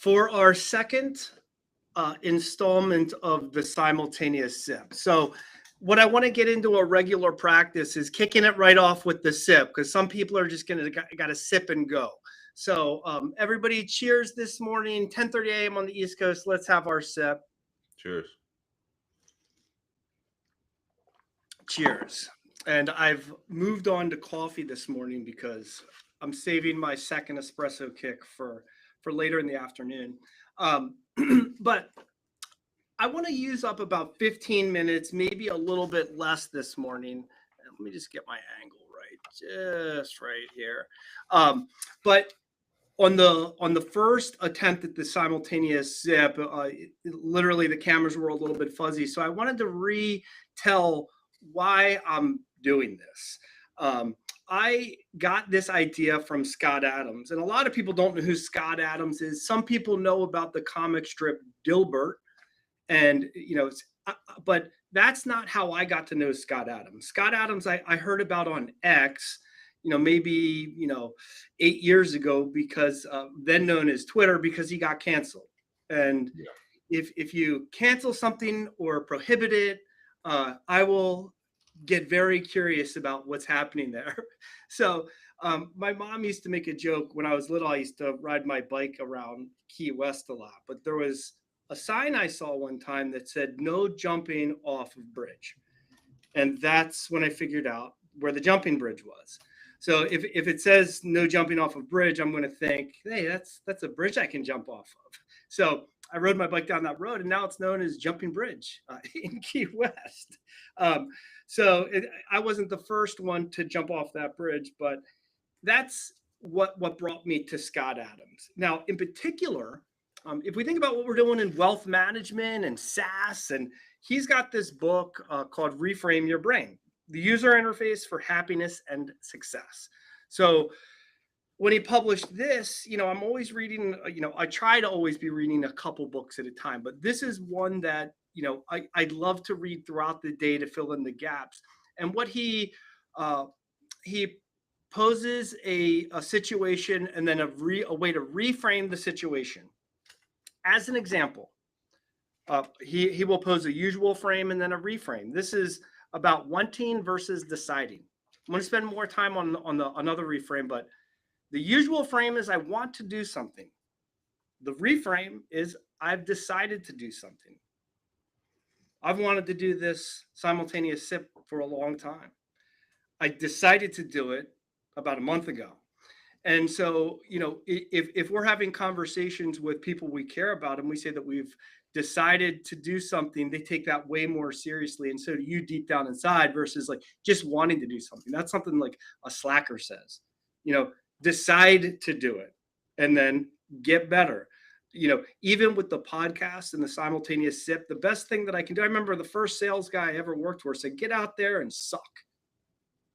for our second installment of the simultaneous sip. So what I want to get into a regular practice is kicking it right off with the sip, because some people are just going to got to sip and go. So everybody cheers this morning, 10:30 a.m. on the East Coast. Let's have our sip. Cheers. Cheers. And I've moved on to coffee this morning because I'm saving my second espresso kick for later in the afternoon. But I want to use up about 15 minutes, maybe a little bit less this morning. Let me just get my angle right, just right here. But on the first attempt at the simultaneous sip, literally the cameras were a little bit fuzzy. So I wanted to retell why I'm doing this. I got this idea from Scott Adams, and a lot of people don't know who Scott Adams is. Some people know about the comic strip Dilbert, and but that's not how I got to know Scott Adams. Scott Adams, I heard about on X, maybe 8 years ago, because then known as Twitter, because he got canceled. And if you cancel something or prohibit it, I will get very curious about what's happening there. So my mom used to make a joke when I was little. I used to ride my bike around Key West a lot, but there was a sign I saw one time that said no jumping off of bridge. And that's when I figured out where the jumping bridge was. So if it says no jumping off of bridge, I'm going to think, hey, that's a bridge I can jump off of. So I rode my bike down that road, and now it's known as Jumping Bridge in Key West. I wasn't the first one to jump off that bridge, but that's what brought me to Scott Adams. Now, in particular, if we think about what we're doing in wealth management and SaaS, and he's got this book called Reframe Your Brain, the user interface for happiness and success. So when he published this, I'm always reading, I try to always be reading a couple books at a time, but this is one that, I'd love to read throughout the day to fill in the gaps. And what he poses a situation and then a way to reframe the situation. As an example, he will pose a usual frame and then a reframe. This is about wanting versus deciding. I'm going to spend more time on another reframe, but the usual frame is I want to do something. The reframe is I've decided to do something. I've wanted to do this simultaneous sip for a long time. I decided to do it about a month ago. And so, if we're having conversations with people we care about and we say that we've decided to do something, they take that way more seriously. And so do you deep down inside, versus like just wanting to do something. That's something like a slacker says, decide to do it and then get better. Even with the podcast and the simultaneous sip, the best thing that I can do, I remember the first sales guy I ever worked for said, get out there and suck.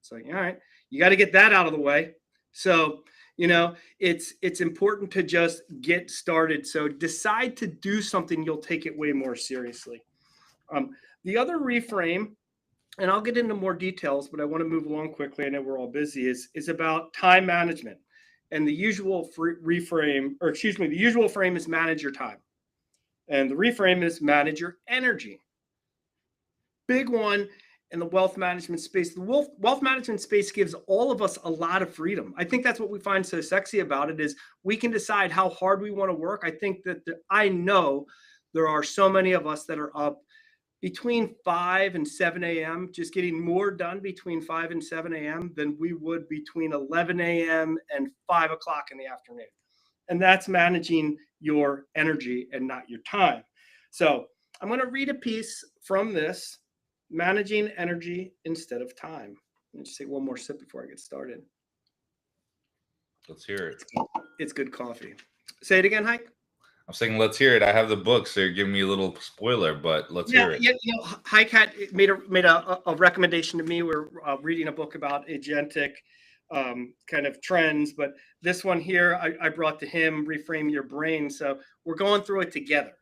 It's like, all right, you got to get that out of the way. So, it's important to just get started. So decide to do something, you'll take it way more seriously. The other reframe, and I'll get into more details, but I want to move along quickly. I know we're all busy, is about time management. And the usual reframe, or excuse me, the usual frame is manage your time. And the reframe is manage your energy. Big one in the wealth management space. The wealth management space gives all of us a lot of freedom. I think that's what we find so sexy about it, is we can decide how hard we want to work. I think that I know there are so many of us that are up between 5 and 7 a.m., just getting more done between 5 and 7 a.m. than we would between 11 a.m. and 5 o'clock in the afternoon. And that's managing your energy and not your time. So I'm going to read a piece from this, Managing Energy Instead of Time. Let me just take one more sip before I get started. Let's hear it. It's good coffee. Say it again, Hike. I'm saying, let's hear it. I have the book, so you're giving me a little spoiler, but let's hear it. Yeah, Hike had made a recommendation to me. We're reading a book about agentic kind of trends, but this one here I brought to him, Reframe Your Brain. So we're going through it together.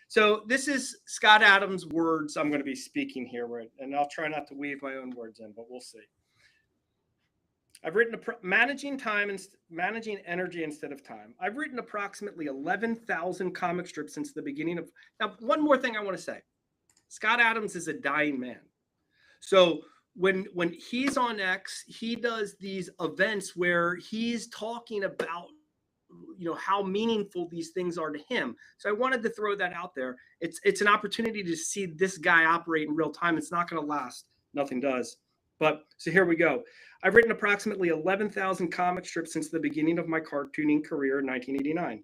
So this is Scott Adams' words I'm going to be speaking here, and I'll try not to weave my own words in, but we'll see. I've written managing time and managing energy instead of time. I've written approximately 11,000 comic strips since the beginning of. Now, one more thing I want to say: Scott Adams is a dying man. So when he's on X, he does these events where he's talking about how meaningful these things are to him. So I wanted to throw that out there. It's an opportunity to see this guy operate in real time. It's not going to last. Nothing does. But so here we go. I've written approximately 11,000 comic strips since the beginning of my cartooning career in 1989.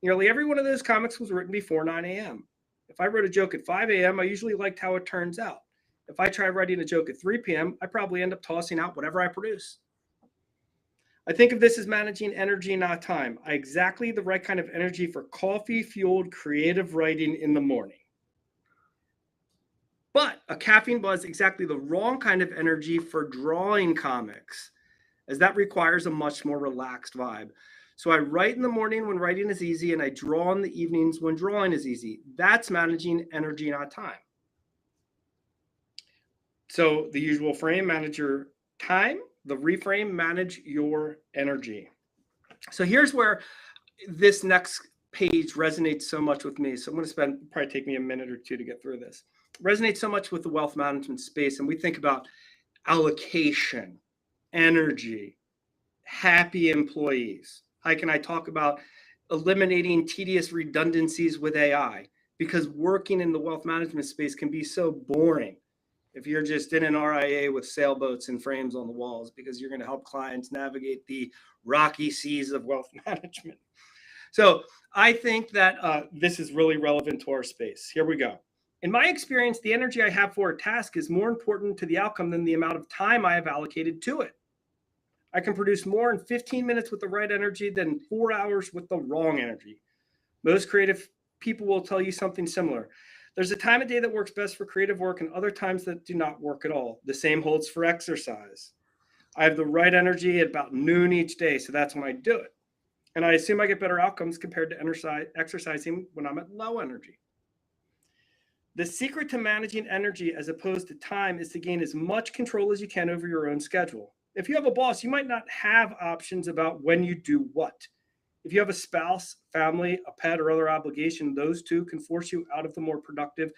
Nearly every one of those comics was written before 9 a.m. If I wrote a joke at 5 a.m., I usually liked how it turns out. If I try writing a joke at 3 p.m., I probably end up tossing out whatever I produce. I think of this as managing energy, not time. Exactly the right kind of energy for coffee-fueled creative writing in the morning. But a caffeine buzz exactly the wrong kind of energy for drawing comics, as that requires a much more relaxed vibe. So I write in the morning when writing is easy, and I draw in the evenings when drawing is easy. That's managing energy, not time. So the usual frame: manage your time. The reframe: manage your energy. So here's where this next page resonates so much with me. So I'm going to probably take me a minute or two to get through this. Resonates so much with the wealth management space. And we think about allocation, energy, happy employees. How can I talk about eliminating tedious redundancies with AI? Because working in the wealth management space can be so boring if you're just in an RIA with sailboats and frames on the walls, because you're going to help clients navigate the rocky seas of wealth management. So I think that this is really relevant to our space. Here we go. In my experience, the energy I have for a task is more important to the outcome than the amount of time I have allocated to it. I can produce more in 15 minutes with the right energy than 4 hours with the wrong energy. Most creative people will tell you something similar. There's a time of day that works best for creative work and other times that do not work at all. The same holds for exercise. I have the right energy at about noon each day, so that's when I do it. And I assume I get better outcomes compared to exercising when I'm at low energy. The secret to managing energy as opposed to time is to gain as much control as you can over your own schedule. If you have a boss, you might not have options about when you do what. If you have a spouse, family, a pet, or other obligation, those two can force you out of the more productive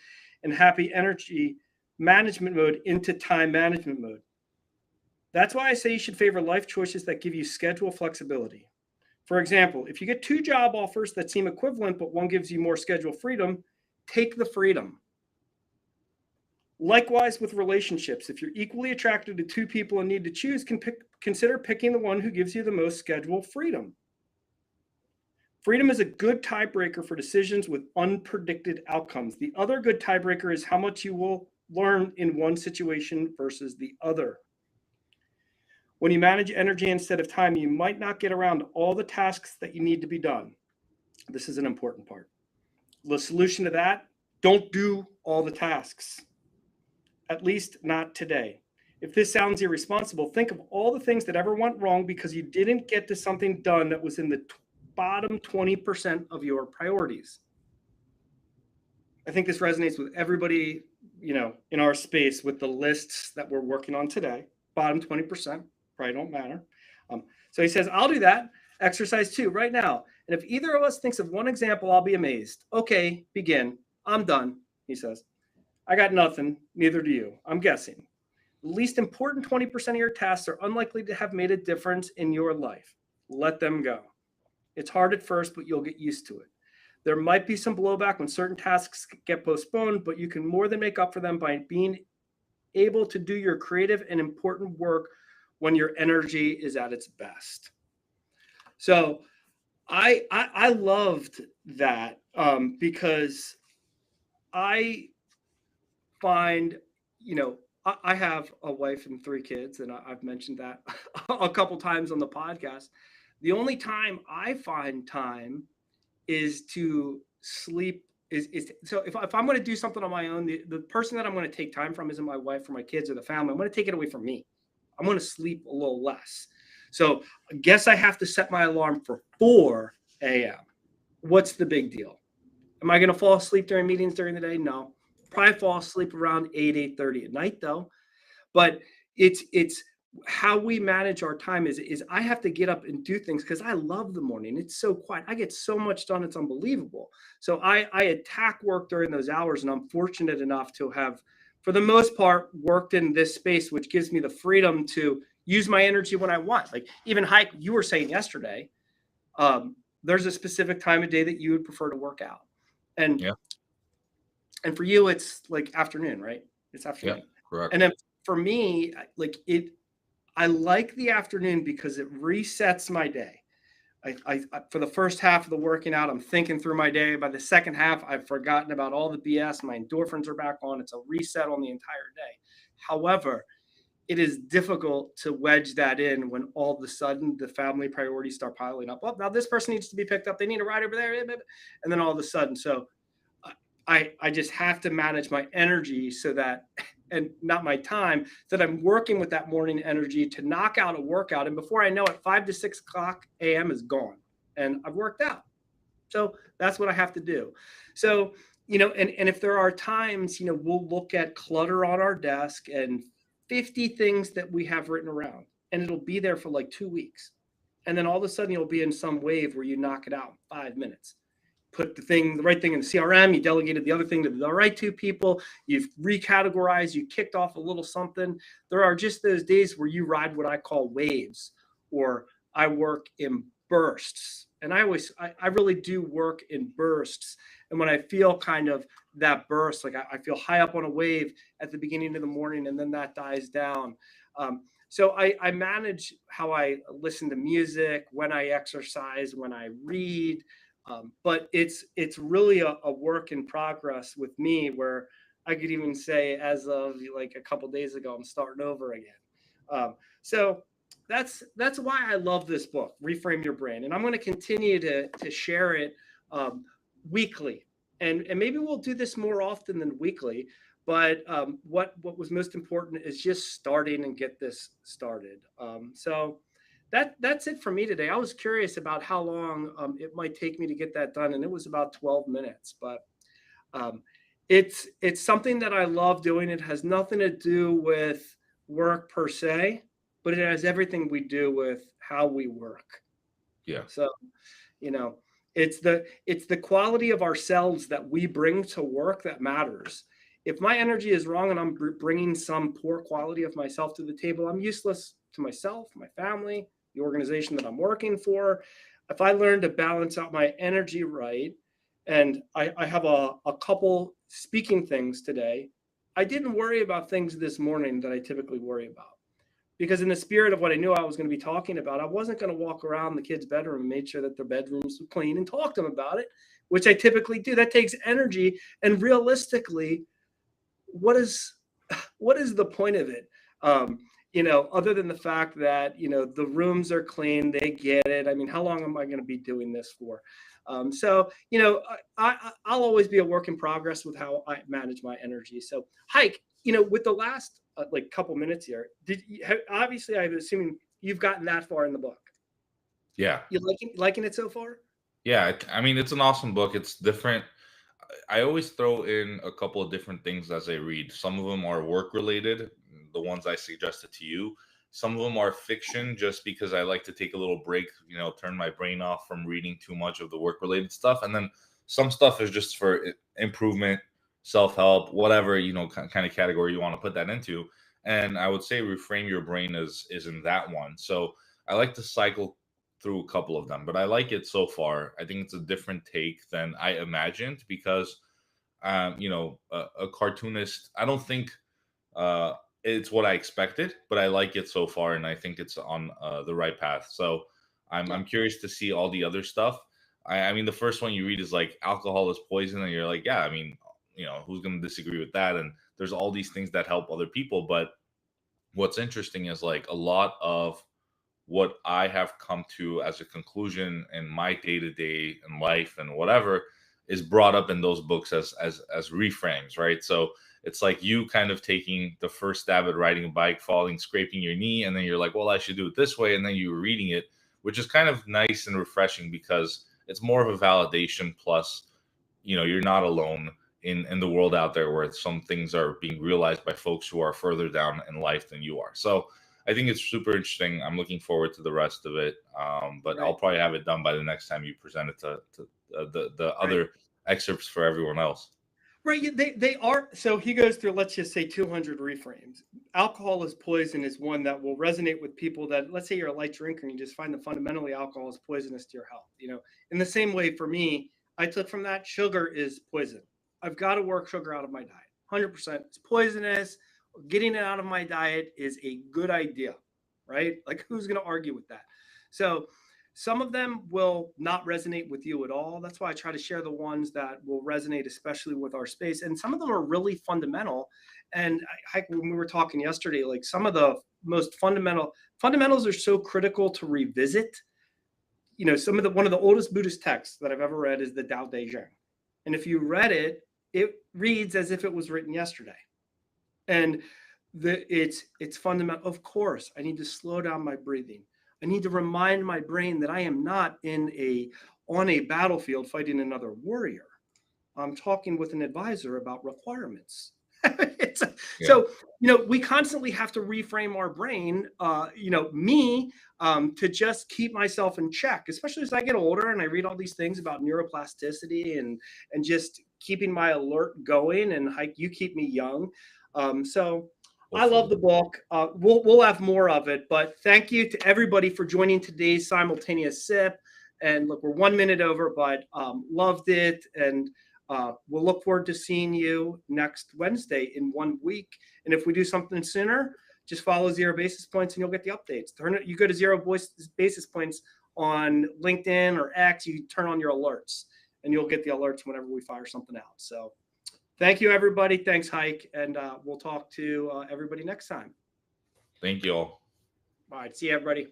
and happy energy management mode into time management mode. That's why I say you should favor life choices that give you schedule flexibility. For example, if you get 2 job offers that seem equivalent, but one gives you more schedule freedom, take the freedom. Likewise with relationships, if you're equally attracted to 2 people and need to choose, consider picking the one who gives you the most schedule freedom. Freedom is a good tiebreaker for decisions with unpredicted outcomes. The other good tiebreaker is how much you will learn in one situation versus the other. When you manage energy instead of time, you might not get around all the tasks that you need to be done. This is an important part. The solution to that: don't do all the tasks, at least not today. If this sounds irresponsible, think of all the things that ever went wrong because you didn't get to something done that was in the bottom 20% of your priorities. I think this resonates with everybody, in our space with the lists that we're working on today. Bottom 20% probably don't matter. So he says, I'll do that. Exercise 2 right now. And if either of us thinks of one example, I'll be amazed. Okay, begin. I'm done, he says. I got nothing. Neither do you. I'm guessing. The least important 20% of your tasks are unlikely to have made a difference in your life. Let them go. It's hard at first, but you'll get used to it. There might be some blowback when certain tasks get postponed, but you can more than make up for them by being able to do your creative and important work when your energy is at its best. So I loved that because I find, I have a wife and 3 kids, and I've mentioned that a couple times on the podcast. The only time I find time is to sleep. Is so if I'm going to do something on my own, the person that I'm going to take time from isn't my wife or my kids or the family. I'm going to take it away from me. I'm going to sleep a little less. So I guess I have to set my alarm for 4 a.m. What's the big deal? Am I going to fall asleep during meetings during the day? No. Probably fall asleep around 8:30 at night though. But it's how we manage our time is I have to get up and do things because I love the morning. It's so quiet. I get so much done. It's unbelievable. So I attack work during those hours, and I'm fortunate enough to have, for the most part, worked in this space, which gives me the freedom to use my energy when I want. Like even hike, you were saying yesterday, there's a specific time of day that you would prefer to work out, and Yeah. and for you, it's like afternoon, right? It's Yeah. afternoon, and Correct. then for me, like it I like the afternoon because it resets my day. For the first half of the working out, I'm thinking through my day. By the second half, I've forgotten about all the BS. My endorphins are back on. It's a reset on the entire day. However, it is difficult to wedge that in when all of a sudden the family priorities start piling up. Well, now this person needs to be picked up. They need a ride over there, and then all of a sudden, so I just have to manage my energy so that, and not my time, that I'm working with that morning energy to knock out a workout. And before I know it, 5 to 6 o'clock a.m. is gone and I've worked out. So that's what I have to do. So, and if there are times, we'll look at clutter on our desk and 50 things that we have written around, and it'll be there for like 2 weeks. And then all of a sudden you'll be in some wave where you knock it out in 5 minutes, put the right thing in the CRM, you delegated the other thing to the right two people, you've recategorized, you kicked off a little something. There are just those days where you ride what I call waves, or I work in bursts. And I really do work in bursts. And when I feel kind of that burst, like I feel high up on a wave at the beginning of the morning and then that dies down. So I manage how I listen to music, when I exercise, when I read, but it's really a work in progress with me, where I could even say, as of like a couple days ago, I'm starting over again. So that's why I love this book, Reframe Your Brain, and I'm going to continue to share it weekly, and maybe we'll do this more often than weekly. But what was most important is just starting and get this started. So that's it for me today. I was curious about how long it might take me to get that done, and it was about 12 minutes. But um, it's something that I love doing. It has nothing to do with work per se, but it has everything we do with how we work. Yeah. So you know, it's the quality of ourselves that we bring to work that matters. If my energy is wrong and I'm bringing some poor quality of myself to the table, I'm useless to myself, my family, the organization that I'm working for. If I learn to balance out my energy right, and I have a couple speaking things today, I didn't worry about things this morning that I typically worry about, because in the spirit of what I knew I was going to be talking about, I wasn't going to walk around the kids' bedroom and make sure that their bedrooms were clean and talk to them about it, which I typically do. That takes energy. And realistically, what is the point of it? Other than the fact that the rooms are clean, they get it. I mean, how long am I going to be doing this for? I'll always be a work in progress with how I manage my energy. So, Hike, with the last like couple minutes here, obviously I'm assuming you've gotten that far in the book. Yeah. You liking it so far? Yeah. I mean, it's an awesome book. It's different. I always throw in a couple of different things as I read. Some of them are work related, the ones I suggested to you. Some of them are fiction, just because I like to take a little break, turn my brain off from reading too much of the work related stuff. And then some stuff is just for improvement, self help, whatever, kind of category you want to put that into. And I would say Reframe Your Brain is in that one. So I like to cycle through a couple of them, but I like it so far. I think it's a different take than I imagined, because, a cartoonist, I don't think it's what I expected, but I like it so far, and I think it's on the right path. So Yeah. I'm curious to see all the other stuff. I mean, the first one you read is like alcohol is poison, and you're like, yeah, I mean, who's going to disagree with that? And there's all these things that help other people, but what's interesting is like a lot of what I have come to as a conclusion in my day to day and life and whatever is brought up in those books as reframes, right? So it's like you kind of taking the first stab at riding a bike, falling, scraping your knee, and then you're like, well, I should do it this way, and then you were reading it, which is kind of nice and refreshing, because it's more of a validation. Plus, you're not alone in the world out there, where some things are being realized by folks who are further down in life than you are. So I think it's super interesting. I'm looking forward to the rest of it. But I'll Right. probably have it done by the next time you present it to the Right. other excerpts for everyone else. Right. They are. So he goes through, let's just say 200 reframes. Alcohol is poison is one that will resonate with people that, let's say you're a light drinker and you just find that fundamentally alcohol is poisonous to your health. In the same way for me, I took from that sugar is poison. I've got to work sugar out of my diet. 100%. It's poisonous. Getting it out of my diet is a good idea, right? Like, who's going to argue with that? So, some of them will not resonate with you at all. That's why I try to share the ones that will resonate, especially with our space. And some of them are really fundamental. And when we were talking yesterday, like some of the most fundamentals are so critical to revisit. One of the oldest Buddhist texts that I've ever read is the Tao Te Ching. And if you read it, it reads as if it was written yesterday. And it's fundamental. Of course, I need to slow down my breathing. I need to remind my brain that I am not on a battlefield fighting another warrior. I'm talking with an advisor about requirements. Yeah. So, we constantly have to reframe our brain, to just keep myself in check, especially as I get older and I read all these things about neuroplasticity and just keeping my alert going. And you keep me young. So I love the book. We'll have more of it, but thank you to everybody for joining today's simultaneous sip. And look, we're 1 minute over, but loved it. And we'll look forward to seeing you next Wednesday in 1 week. And if we do something sooner, just follow Zero Basis Points and you'll get the updates. You go to Zero Basis Points on LinkedIn or X, you turn on your alerts and you'll get the alerts whenever we fire something out. So thank you, everybody. Thanks, Hike. And we'll talk to everybody next time. Thank you all. All right. See you, everybody.